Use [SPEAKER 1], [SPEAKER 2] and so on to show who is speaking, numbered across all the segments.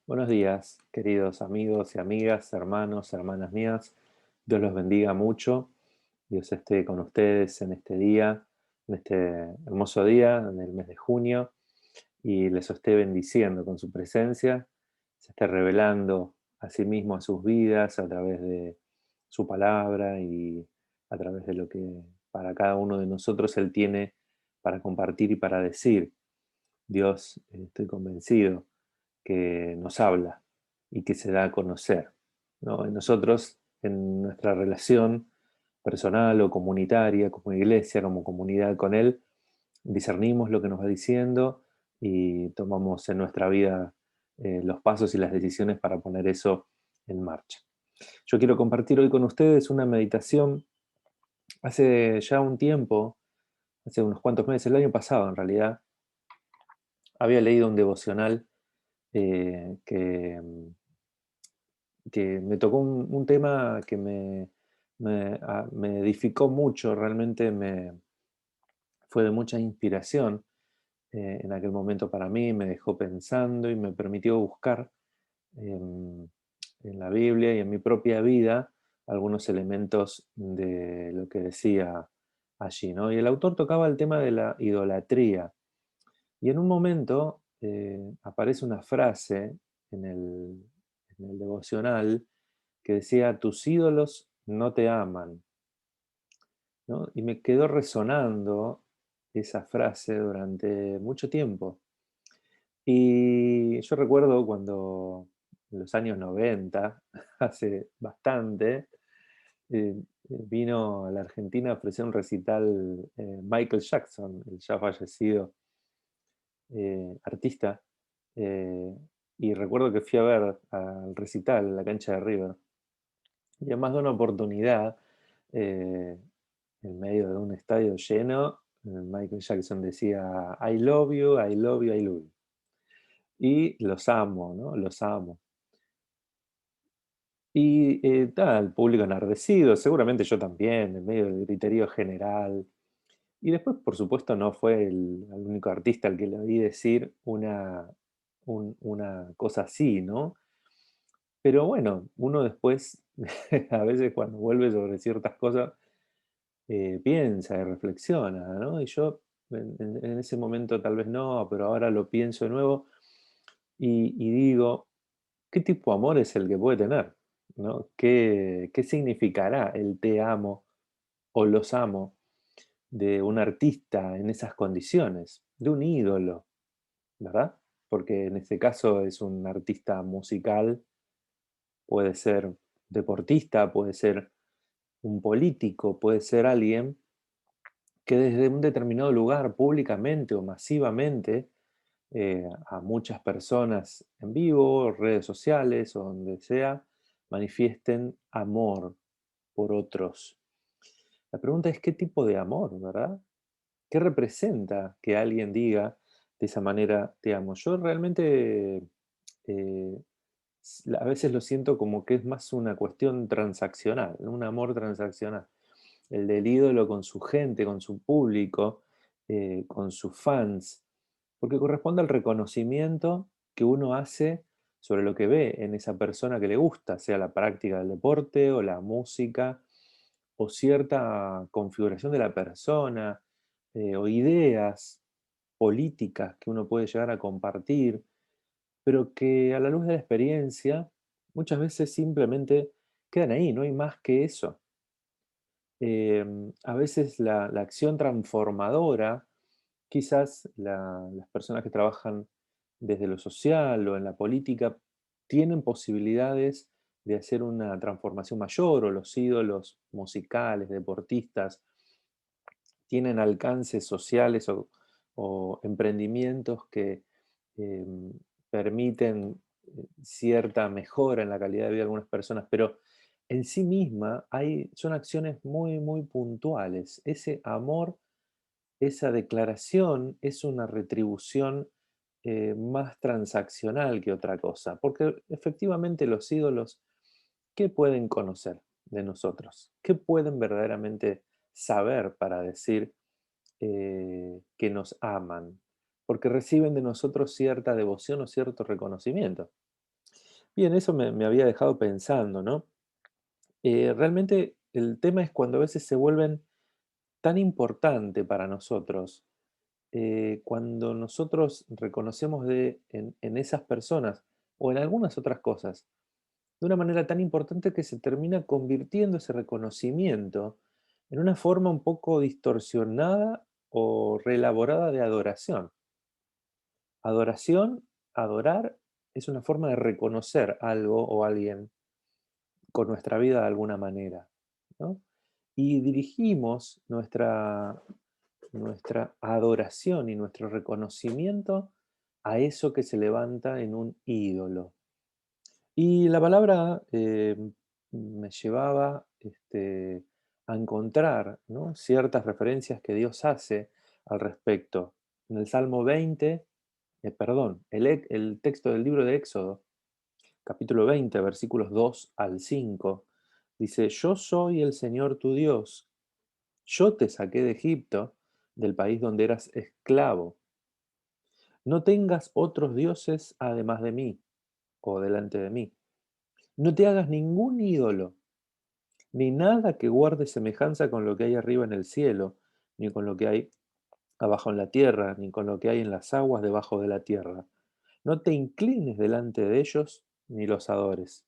[SPEAKER 1] Buenos días, queridos amigos y amigas, hermanos, hermanas mías. Dios los bendiga mucho. Dios esté con ustedes en este día, en este hermoso día, en el mes de junio, y les esté bendiciendo con su presencia, se esté revelando a sí mismo, a sus vidas, a través de su palabra y a través de lo que para cada uno de nosotros Él tiene para compartir y para decir. Dios, estoy convencido que nos habla y que se da a conocer, ¿no? En nosotros, en nuestra relación personal o comunitaria, como iglesia, como comunidad con Él, discernimos lo que nos va diciendo y tomamos en nuestra vida los pasos y las decisiones para poner eso en marcha. Yo quiero compartir hoy con ustedes una meditación. Hace ya un tiempo, hace unos cuantos meses, el año pasado en realidad, había leído un devocional que me tocó un tema que me edificó mucho, realmente fue de mucha inspiración en aquel momento para mí, me dejó pensando y me permitió buscar en, en la Biblia y en mi propia vida algunos elementos de lo que decía allí, ¿no? Y el autor tocaba el tema de la idolatría. Y en un momento aparece una frase en en el devocional que decía, tus ídolos no te aman, ¿no? Y me quedó resonando esa frase durante mucho tiempo. Y yo recuerdo cuando en los años 90, hace bastante, vino a la Argentina a ofrecer un recital Michael Jackson, el ya fallecido artista. eh, y recuerdo que fui a ver al recital en la cancha de River. Y en más de una oportunidad, eh, en medio de un estadio lleno, Michael Jackson decía, I love you, I love you, I love you. Y los amo, ¿no? Los amo. Y el público enardecido, seguramente yo también, en medio del griterío general. Y después, por supuesto, no fue el único artista al que le oí decir una cosa así, ¿no? Pero bueno, uno después, a veces cuando vuelve sobre ciertas cosas, piensa y reflexiona, ¿no? Y yo en ese momento tal vez no, pero ahora lo pienso de nuevo y digo, ¿qué tipo de amor es el que puede tener? ¿No? ¿Qué significará el te amo o los amo de un artista en esas condiciones, de un ídolo, ¿verdad? Porque en este caso es un artista musical, puede ser deportista, puede ser un político, puede ser alguien que desde un determinado lugar, públicamente o masivamente, a muchas personas en vivo, redes sociales o donde sea, manifiesten amor por otros. La pregunta es qué tipo de amor, ¿verdad? ¿Qué representa que alguien diga de esa manera te amo? Yo realmente a veces lo siento como que es más una cuestión transaccional, ¿no? Un amor transaccional. El del ídolo con su gente, con su público, con sus fans, porque corresponde al reconocimiento que uno hace sobre lo que ve en esa persona que le gusta, sea la práctica del deporte o la música o cierta configuración de la persona o ideas políticas que uno puede llegar a compartir, pero que a la luz de la experiencia muchas veces simplemente quedan ahí, no hay más que eso. A veces la acción transformadora, quizás las personas que trabajan desde lo social o en la política tienen posibilidades de hacer una transformación mayor, o los ídolos musicales, deportistas, tienen alcances sociales o emprendimientos que em, permiten cierta mejora en la calidad de vida de algunas personas, pero en sí misma son acciones muy, muy puntuales. Ese amor, esa declaración es una retribución más transaccional que otra cosa, porque efectivamente los ídolos, ¿qué pueden conocer de nosotros? ¿Qué pueden verdaderamente saber para decir que nos aman? Porque reciben de nosotros cierta devoción o cierto reconocimiento. Bien, eso me había dejado pensando, ¿no? Realmente el tema es cuando a veces se vuelven tan importante para nosotros, cuando nosotros reconocemos en esas personas o en algunas otras cosas, de una manera tan importante que se termina convirtiendo ese reconocimiento en una forma un poco distorsionada o reelaborada de adoración. Adoración, adorar, es una forma de reconocer algo o alguien con nuestra vida de alguna manera, ¿no? Y dirigimos nuestra adoración y nuestro reconocimiento a eso que se levanta en un ídolo. Y la palabra me llevaba a encontrar, ¿no?, ciertas referencias que Dios hace al respecto. En el Salmo 20, perdón, el texto del libro de Éxodo, capítulo 20, versículos 2 al 5, dice: Yo soy el Señor tu Dios, yo te saqué de Egipto, del país donde eras esclavo. No tengas otros dioses además de mí o delante de mí. No te hagas ningún ídolo, ni nada que guarde semejanza con lo que hay arriba en el cielo, ni con lo que hay abajo en la tierra, ni con lo que hay en las aguas debajo de la tierra. No te inclines delante de ellos, ni los adores.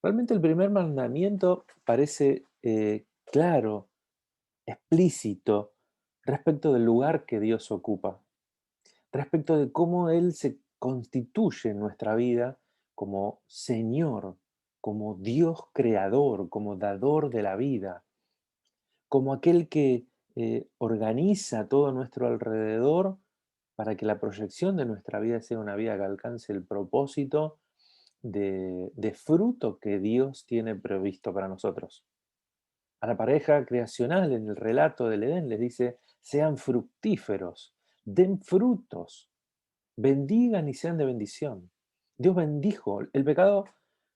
[SPEAKER 1] Realmente el primer mandamiento parece claro, explícito, respecto del lugar que Dios ocupa, respecto de cómo Él se constituye en nuestra vida como Señor, como Dios creador, como dador de la vida, como aquel que organiza todo a nuestro alrededor para que la proyección de nuestra vida sea una vida que alcance el propósito de fruto que Dios tiene previsto para nosotros. A la pareja creacional en el relato del Edén les dice: sean fructíferos, den frutos, bendigan y sean de bendición. Dios bendijo el pecado,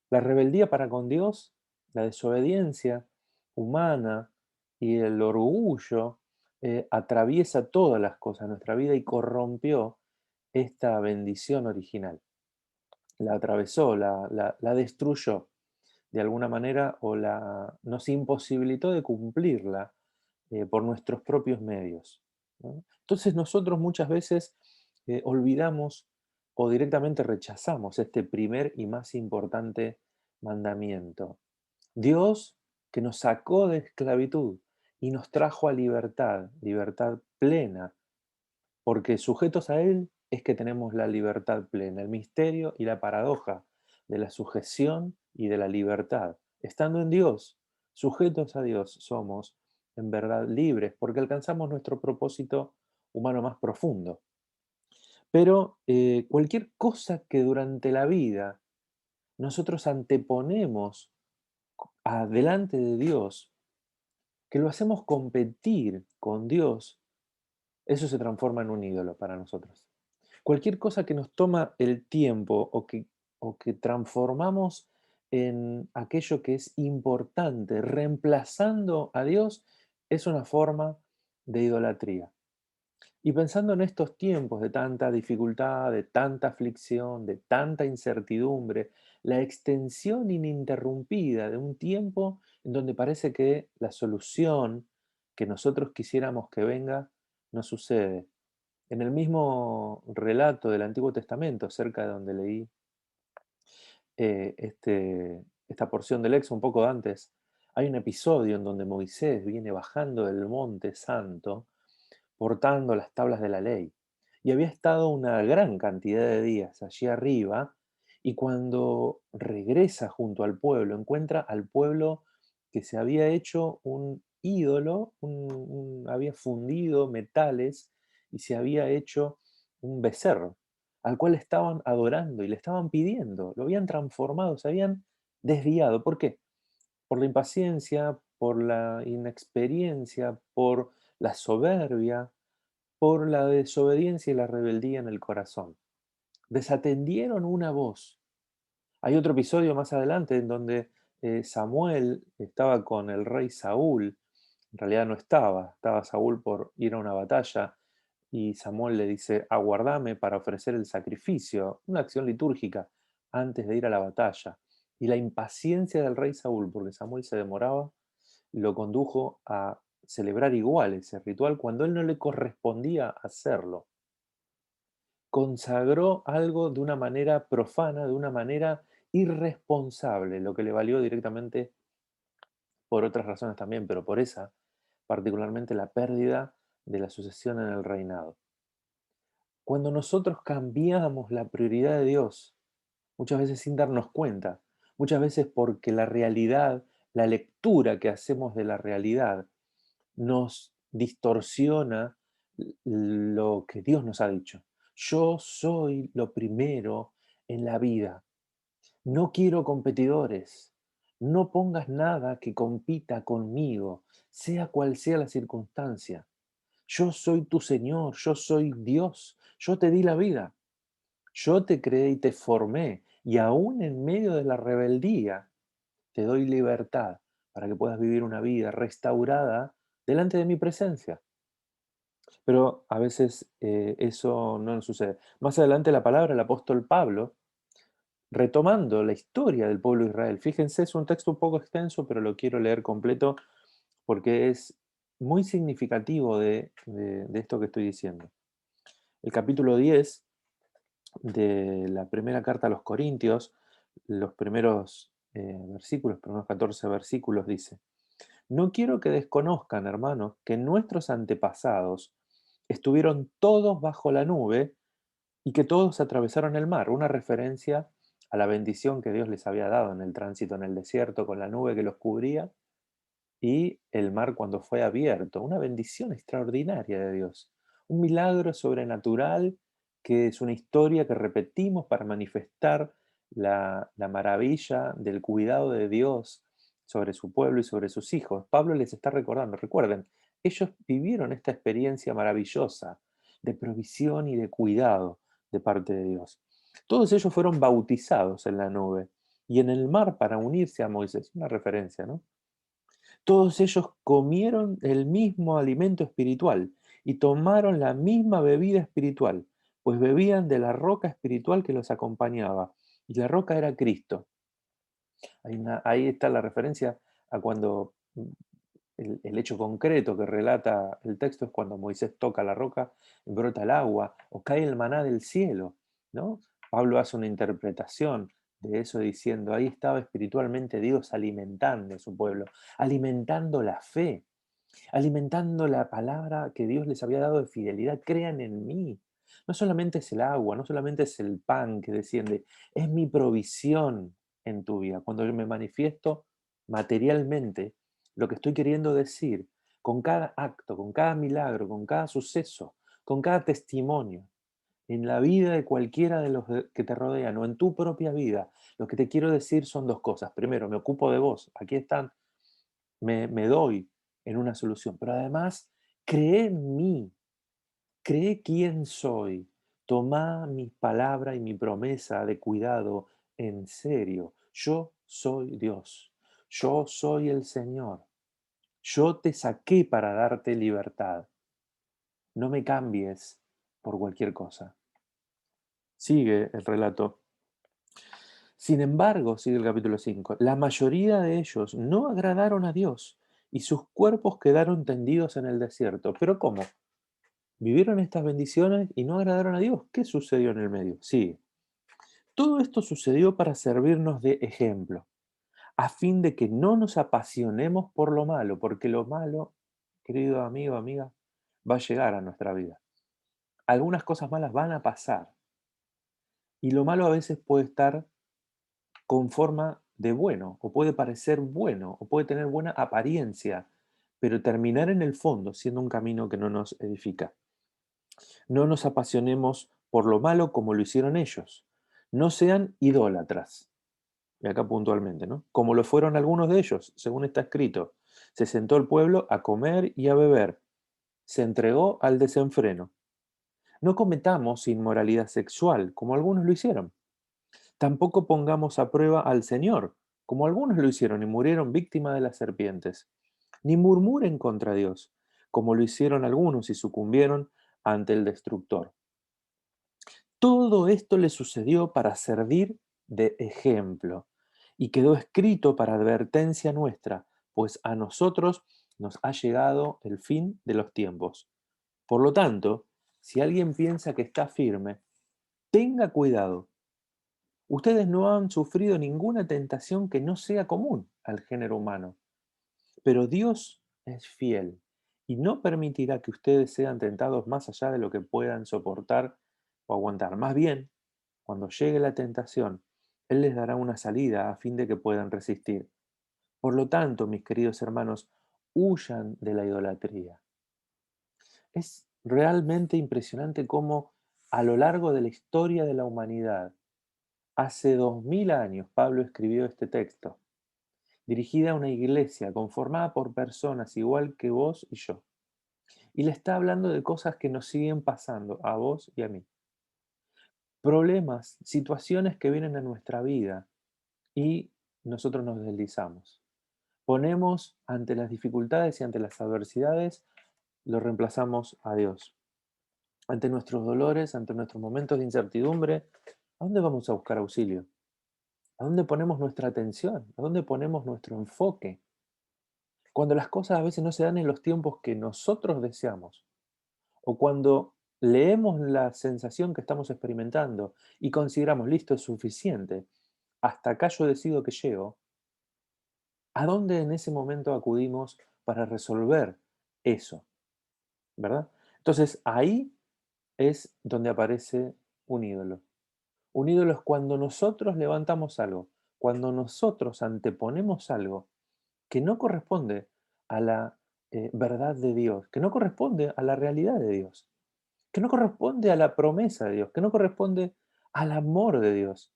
[SPEAKER 1] la rebeldía para con Dios, la desobediencia humana y el orgullo atraviesa todas las cosas de nuestra vida y corrompió esta bendición original. La atravesó, la destruyó de alguna manera o nos imposibilitó de cumplirla por nuestros propios medios, ¿no? Entonces nosotros muchas veces olvidamos o directamente rechazamos este primer y más importante mandamiento. Dios que nos sacó de esclavitud y nos trajo a libertad, libertad plena, porque sujetos a Él es que tenemos la libertad plena, el misterio y la paradoja de la sujeción y de la libertad. Estando en Dios, sujetos a Dios, somos en verdad libres porque alcanzamos nuestro propósito humano más profundo. Pero cualquier cosa que durante la vida nosotros anteponemos adelante de Dios, que lo hacemos competir con Dios, eso se transforma en un ídolo para nosotros. Cualquier cosa que nos toma el tiempo o que transformamos en aquello que es importante, reemplazando a Dios, es una forma de idolatría. Y pensando en estos tiempos de tanta dificultad, de tanta aflicción, de tanta incertidumbre, la extensión ininterrumpida de un tiempo en donde parece que la solución que nosotros quisiéramos que venga no sucede. En el mismo relato del Antiguo Testamento, cerca de donde leí esta porción del Éxodo un poco antes, hay un episodio en donde Moisés viene bajando del monte santo portando las tablas de la ley. Y había estado una gran cantidad de días allí arriba, y cuando regresa junto al pueblo, encuentra al pueblo que se había hecho un ídolo, había fundido metales y se había hecho un becerro, al cual estaban adorando y le estaban pidiendo, lo habían transformado, se habían desviado. ¿Por qué? Por la impaciencia, por la inexperiencia, por la soberbia, por la desobediencia y la rebeldía en el corazón. Desatendieron una voz. Hay otro episodio más adelante en donde Samuel estaba con el rey Saúl. En realidad no estaba Saúl por ir a una batalla y Samuel le dice: aguardame para ofrecer el sacrificio, una acción litúrgica antes de ir a la batalla. Y la impaciencia del rey Saúl, porque Samuel se demoraba, lo condujo a celebrar igual ese ritual cuando él no le correspondía hacerlo. Consagró algo de una manera profana, de una manera irresponsable, lo que le valió directamente por otras razones también, pero por esa, particularmente la pérdida de la sucesión en el reinado. Cuando nosotros cambiamos la prioridad de Dios, muchas veces sin darnos cuenta, muchas veces porque la realidad, la lectura que hacemos de la realidad nos distorsiona lo que Dios nos ha dicho. Yo soy lo primero en la vida. No quiero competidores. No pongas nada que compita conmigo, sea cual sea la circunstancia. Yo soy tu Señor, yo soy Dios, yo te di la vida, yo te creé y te formé, y aún en medio de la rebeldía te doy libertad para que puedas vivir una vida restaurada delante de mi presencia. Pero a veces eso no nos sucede. Más adelante la palabra, el apóstol Pablo, retomando la historia del pueblo de Israel. Fíjense, es un texto un poco extenso, pero lo quiero leer completo porque es muy significativo de esto que estoy diciendo. El capítulo 10 de la primera carta a los Corintios, los primeros versículos, primeros 14 versículos, dice: No quiero que desconozcan, hermanos, que nuestros antepasados estuvieron todos bajo la nube y que todos atravesaron el mar, una referencia a la bendición que Dios les había dado en el tránsito en el desierto con la nube que los cubría y el mar cuando fue abierto, una bendición extraordinaria de Dios, un milagro sobrenatural que es una historia que repetimos para manifestar la maravilla del cuidado de Dios sobre su pueblo y sobre sus hijos. Pablo les está recordando, recuerden, ellos vivieron esta experiencia maravillosa de provisión y de cuidado de parte de Dios. Todos ellos fueron bautizados en la nube y en el mar para unirse a Moisés, una referencia, ¿no? Todos ellos comieron el mismo alimento espiritual y tomaron la misma bebida espiritual, pues bebían de la roca espiritual que los acompañaba, y la roca era Cristo. Ahí está la referencia a cuando el hecho concreto que relata el texto es cuando Moisés toca la roca, brota el agua o cae el maná del cielo, ¿no? Pablo hace una interpretación de eso diciendo, ahí estaba espiritualmente Dios alimentando a su pueblo, alimentando la fe, alimentando la palabra que Dios les había dado de fidelidad. Crean en mí. No solamente es el agua, no solamente es el pan que desciende, es mi provisión en tu vida. Cuando yo me manifiesto materialmente, lo que estoy queriendo decir con cada acto, con cada milagro, con cada suceso, con cada testimonio, en la vida de cualquiera de los que te rodean o en tu propia vida, lo que te quiero decir son dos cosas. Primero, me ocupo de vos. Aquí están, me doy en una solución, pero además cree en mí, cree quién soy, toma mi palabra y mi promesa de cuidado en serio. Yo soy Dios, yo soy el Señor, yo te saqué para darte libertad, no me cambies por cualquier cosa. Sigue el relato. Sin embargo, sigue el capítulo 5, la mayoría de ellos no agradaron a Dios y sus cuerpos quedaron tendidos en el desierto. ¿Pero cómo? Vivieron estas bendiciones y no agradaron a Dios. ¿Qué sucedió en el medio? Sí, todo esto sucedió para servirnos de ejemplo, a fin de que no nos apasionemos por lo malo, porque lo malo, querido amigo, amiga, va a llegar a nuestra vida. Algunas cosas malas van a pasar y lo malo a veces puede estar con forma de bueno, o puede parecer bueno, o puede tener buena apariencia, pero terminar en el fondo siendo un camino que no nos edifica. No nos apasionemos por lo malo como lo hicieron ellos. No sean idólatras. Y acá puntualmente, ¿no? Como lo fueron algunos de ellos, según está escrito. Se sentó el pueblo a comer y a beber. Se entregó al desenfreno. No cometamos inmoralidad sexual, como algunos lo hicieron. Tampoco pongamos a prueba al Señor, como algunos lo hicieron y murieron víctimas de las serpientes. Ni murmuren contra Dios, como lo hicieron algunos y sucumbieron ante el destructor. Todo esto le sucedió para servir de ejemplo, y quedó escrito para advertencia nuestra, pues a nosotros nos ha llegado el fin de los tiempos. Por lo tanto, si alguien piensa que está firme, tenga cuidado. Ustedes no han sufrido ninguna tentación que no sea común al género humano, pero Dios es fiel y no permitirá que ustedes sean tentados más allá de lo que puedan soportar o aguantar. Más bien, cuando llegue la tentación, Él les dará una salida a fin de que puedan resistir. Por lo tanto, mis queridos hermanos, huyan de la idolatría. Es realmente impresionante cómo a lo largo de la historia de la humanidad, hace 2000 años, Pablo escribió este texto, dirigida a una iglesia conformada por personas igual que vos y yo. Y le está hablando de cosas que nos siguen pasando a vos y a mí. Problemas, situaciones que vienen a nuestra vida y nosotros nos deslizamos. Ponemos ante las dificultades y ante las adversidades, lo reemplazamos a Dios. Ante nuestros dolores, ante nuestros momentos de incertidumbre, ¿a dónde vamos a buscar auxilio? ¿A dónde ponemos nuestra atención? ¿A dónde ponemos nuestro enfoque? Cuando las cosas a veces no se dan en los tiempos que nosotros deseamos, o cuando leemos la sensación que estamos experimentando y consideramos, listo, es suficiente, hasta acá yo decido que llego, ¿a dónde en ese momento acudimos para resolver eso? ¿Verdad? Entonces ahí es donde aparece un ídolo. Un ídolo es cuando nosotros levantamos algo, cuando nosotros anteponemos algo que no corresponde a la verdad de Dios, que no corresponde a la realidad de Dios, que no corresponde a la promesa de Dios, que no corresponde al amor de Dios,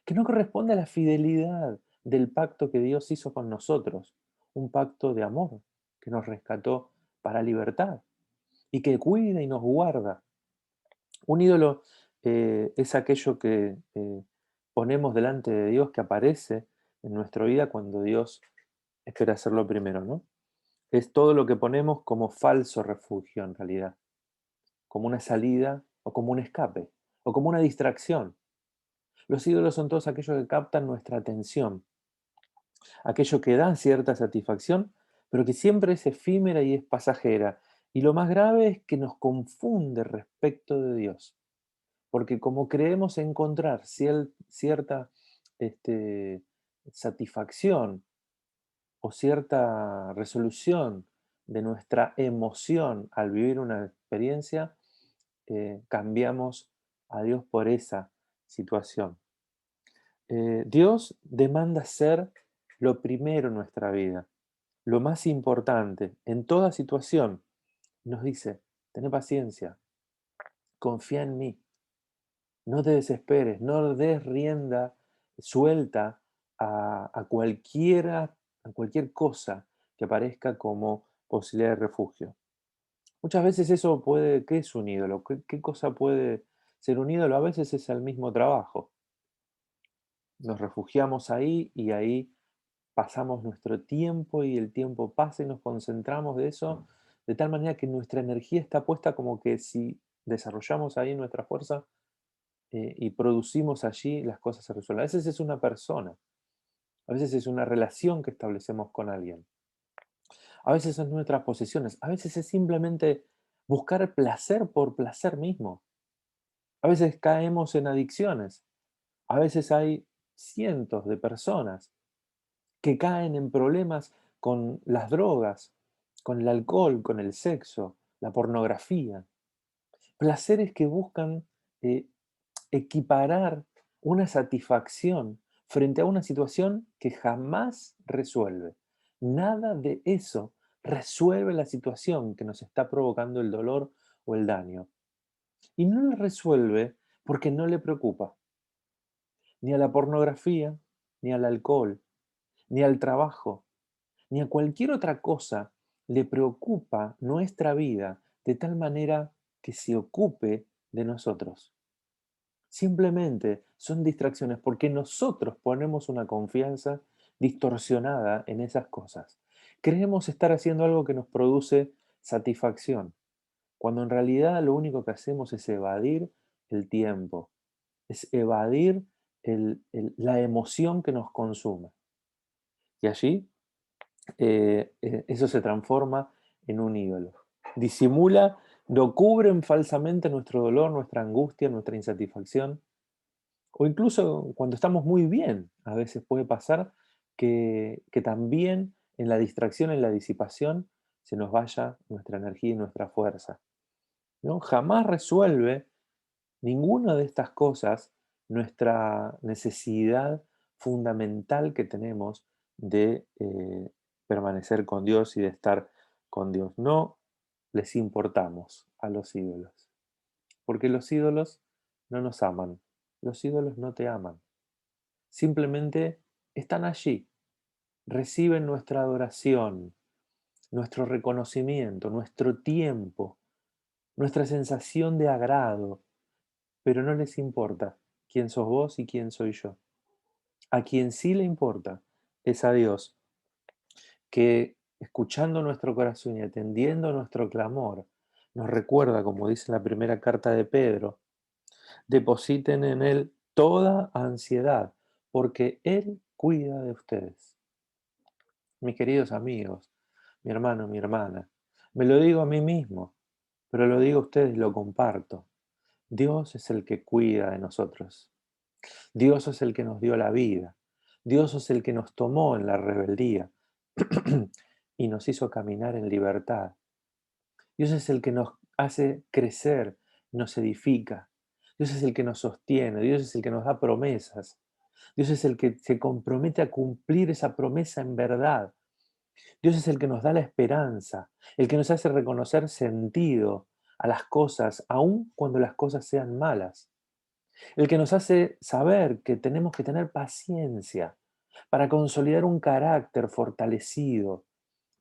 [SPEAKER 1] que no corresponde a la fidelidad del pacto que Dios hizo con nosotros, un pacto de amor que nos rescató para libertad y que cuida y nos guarda. Un ídolo es aquello que ponemos delante de Dios, que aparece en nuestra vida cuando Dios espera hacerlo primero, ¿no? Es todo lo que ponemos como falso refugio en realidad, como una salida o como un escape o como una distracción. Los ídolos son todos aquellos que captan nuestra atención, aquello que dan cierta satisfacción, pero que siempre es efímera y es pasajera. Y lo más grave es que nos confunde respecto de Dios. Porque como creemos encontrar cierta este, satisfacción o cierta resolución de nuestra emoción al vivir una experiencia, cambiamos a Dios por esa situación. Dios demanda ser lo primero en nuestra vida, lo más importante en toda situación. Nos dice, ten paciencia, confía en mí, no te desesperes, no des rienda suelta a cualquier cosa que aparezca como posibilidad de refugio. Muchas veces eso puede, ¿qué es un ídolo? ¿Qué cosa puede ser un ídolo? A veces es el mismo trabajo. Nos refugiamos ahí y ahí pasamos nuestro tiempo y el tiempo pasa y nos concentramos de eso de tal manera que nuestra energía está puesta como que si desarrollamos ahí nuestra fuerza, y producimos allí, las cosas se resuelven. A veces es una persona, a veces es una relación que establecemos con alguien, a veces son nuestras posesiones, a veces es simplemente buscar placer por placer mismo, a veces caemos en adicciones, a veces hay cientos de personas que caen en problemas con las drogas, con el alcohol, con el sexo, la pornografía, placeres que buscan eh, equiparar una satisfacción frente a una situación que jamás resuelve. Nada de eso resuelve la situación que nos está provocando el dolor o el daño. Y no lo resuelve porque no le preocupa ni a la pornografía, ni al alcohol, ni al trabajo, ni a cualquier otra cosa le preocupa nuestra vida de tal manera que se ocupe de nosotros. Simplemente son distracciones porque nosotros ponemos una confianza distorsionada en esas cosas. Creemos estar haciendo algo que nos produce satisfacción, cuando en realidad lo único que hacemos es evadir el tiempo, es evadir la emoción que nos consume. Y allí eso se transforma en un ídolo. Disimula, lo cubren falsamente nuestro dolor, nuestra angustia, nuestra insatisfacción, o incluso cuando estamos muy bien, a veces puede pasar que también en la distracción, en la disipación, se nos vaya nuestra energía y nuestra fuerza, ¿no? Jamás resuelve ninguna de estas cosas nuestra necesidad fundamental que tenemos de permanecer con Dios y de estar con Dios. No les importamos a los ídolos, porque los ídolos no nos aman, los ídolos no te aman, simplemente están allí, reciben nuestra adoración, nuestro reconocimiento, nuestro tiempo, nuestra sensación de agrado, pero no les importa quién sos vos y quién soy yo. A quien sí le importa es a Dios, que escuchando nuestro corazón y atendiendo nuestro clamor, nos recuerda, como dice la primera carta de Pedro, depositen en Él toda ansiedad, porque Él cuida de ustedes. Mis queridos amigos, mi hermano, mi hermana, me lo digo a mí mismo, pero lo digo a ustedes, lo comparto. Dios es el que cuida de nosotros. Dios es el que nos dio la vida. Dios es el que nos tomó en la rebeldía y nos hizo caminar en libertad. Dios es el que nos hace crecer, nos edifica. Dios es el que nos sostiene. Dios es el que nos da promesas. Dios es el que se compromete a cumplir esa promesa en verdad. Dios es el que nos da la esperanza, el que nos hace reconocer sentido a las cosas, aun cuando las cosas sean malas. El que nos hace saber que tenemos que tener paciencia para consolidar un carácter fortalecido,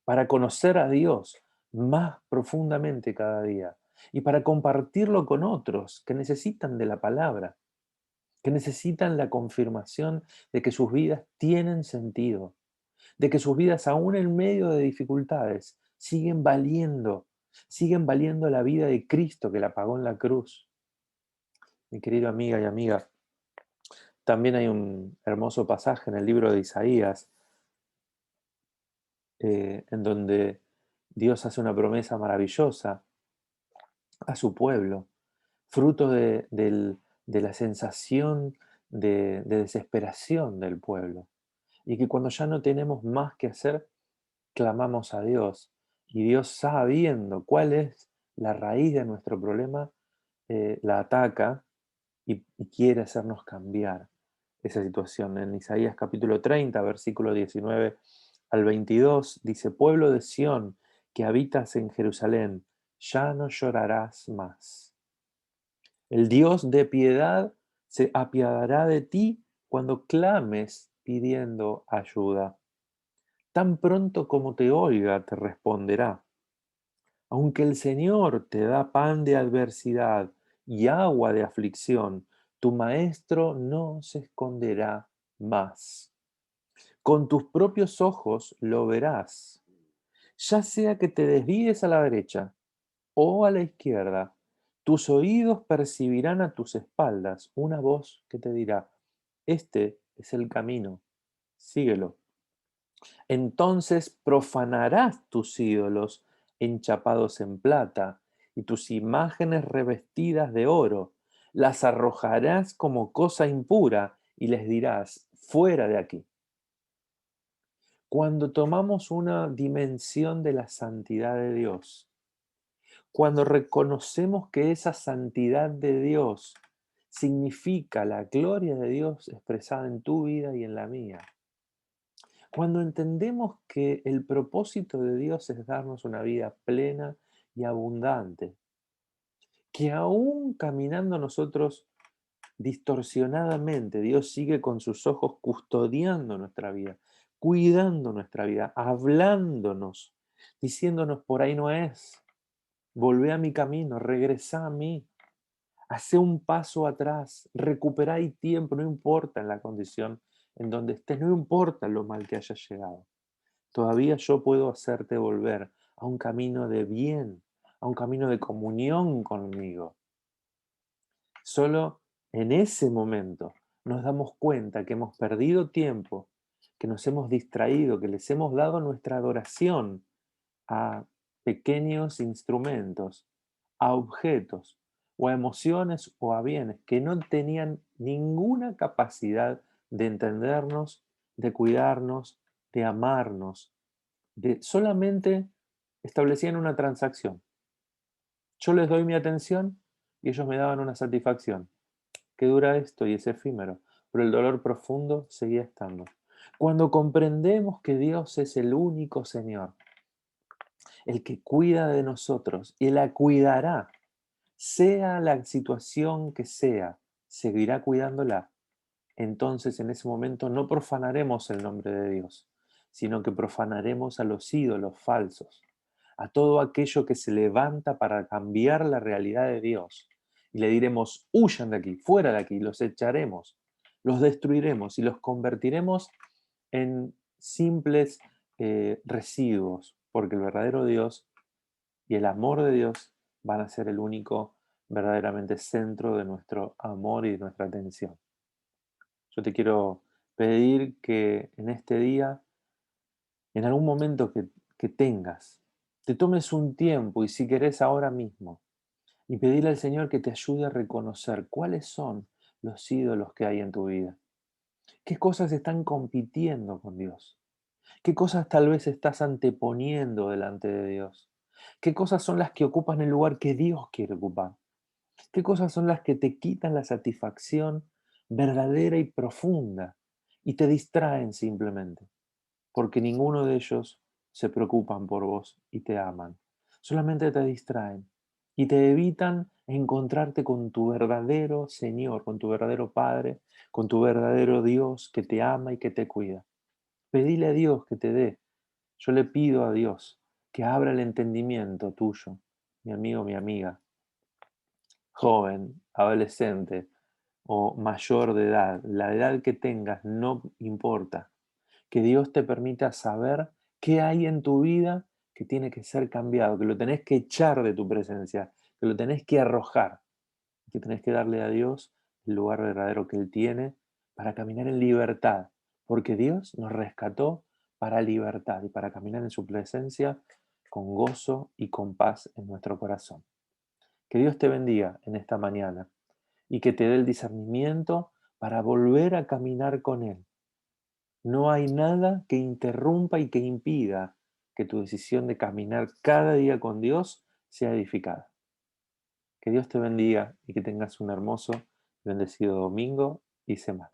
[SPEAKER 1] para conocer a Dios más profundamente cada día y para compartirlo con otros que necesitan de la palabra, que necesitan la confirmación de que sus vidas tienen sentido, de que sus vidas aún en medio de dificultades siguen valiendo la vida de Cristo que la pagó en la cruz. Mi querido amiga y amiga, también hay un hermoso pasaje en el libro de Isaías, en donde Dios hace una promesa maravillosa a su pueblo, fruto de la sensación de desesperación del pueblo. Y que cuando ya no tenemos más que hacer, clamamos a Dios. Y Dios, sabiendo cuál es la raíz de nuestro problema, la ataca y quiere hacernos cambiar esa situación. En Isaías capítulo 30, versículo 19 al 22, dice, pueblo de Sión, que habitas en Jerusalén, ya no llorarás más. El Dios de piedad se apiadará de ti cuando clames pidiendo ayuda. Tan pronto como te oiga, te responderá. Aunque el Señor te da pan de adversidad y agua de aflicción, tu maestro no se esconderá más. Con tus propios ojos lo verás. Ya sea que te desvíes a la derecha o a la izquierda, tus oídos percibirán a tus espaldas una voz que te dirá, este es el camino, síguelo. Entonces profanarás tus ídolos enchapados en plata y tus imágenes revestidas de oro. Las arrojarás como cosa impura y les dirás, fuera de aquí. Cuando tomamos una dimensión de la santidad de Dios, cuando reconocemos que esa santidad de Dios significa la gloria de Dios expresada en tu vida y en la mía, cuando entendemos que el propósito de Dios es darnos una vida plena y abundante, que aún caminando nosotros distorsionadamente, Dios sigue con sus ojos custodiando nuestra vida, cuidando nuestra vida, hablándonos, diciéndonos por ahí no es, volvé a mi camino, regresá a mí, hace un paso atrás, recuperá el tiempo, no importa en la condición en donde estés, no importa lo mal que hayas llegado. Todavía yo puedo hacerte volver a un camino de bien, a un camino de comunión conmigo. Solo en ese momento nos damos cuenta que hemos perdido tiempo, que nos hemos distraído, que les hemos dado nuestra adoración a pequeños instrumentos, a objetos, o a emociones o a bienes que no tenían ninguna capacidad de entendernos, de cuidarnos, de amarnos, de solamente establecían una transacción. Yo les doy mi atención y ellos me daban una satisfacción, que dura esto y es efímero, pero el dolor profundo seguía estando. Cuando comprendemos que Dios es el único Señor, el que cuida de nosotros y la cuidará, sea la situación que sea, seguirá cuidándola. Entonces en ese momento no profanaremos el nombre de Dios, sino que profanaremos a los ídolos falsos, a todo aquello que se levanta para cambiar la realidad de Dios. Y le diremos, huyan de aquí, fuera de aquí, los echaremos, los destruiremos y los convertiremos en simples residuos, porque el verdadero Dios y el amor de Dios van a ser el único verdaderamente centro de nuestro amor y de nuestra atención. Yo te quiero pedir que en este día, en algún momento que tengas, te tomes un tiempo y si querés ahora mismo, y pedirle al Señor que te ayude a reconocer cuáles son los ídolos que hay en tu vida. ¿Qué cosas están compitiendo con Dios? ¿Qué cosas tal vez estás anteponiendo delante de Dios? ¿Qué cosas son las que ocupan el lugar que Dios quiere ocupar? ¿Qué cosas son las que te quitan la satisfacción verdadera y profunda y te distraen simplemente? Porque ninguno de ellos se preocupan por vos y te aman. Solamente te distraen y te evitan encontrarte con tu verdadero Señor, con tu verdadero Padre, con tu verdadero Dios que te ama y que te cuida. Pedile a Dios que te dé. Yo le pido a Dios que abra el entendimiento tuyo, mi amigo, mi amiga, joven, adolescente o mayor de edad, la edad que tengas no importa. Que Dios te permita saber qué hay en tu vida que tiene que ser cambiado, que lo tenés que echar de tu presencia, que lo tenés que arrojar, que tenés que darle a Dios el lugar verdadero que Él tiene para caminar en libertad, porque Dios nos rescató para libertad y para caminar en su presencia con gozo y con paz en nuestro corazón. Que Dios te bendiga en esta mañana y que te dé el discernimiento para volver a caminar con Él. No hay nada que interrumpa y que impida que tu decisión de caminar cada día con Dios sea edificada. Que Dios te bendiga y que tengas un hermoso, bendecido domingo y semana.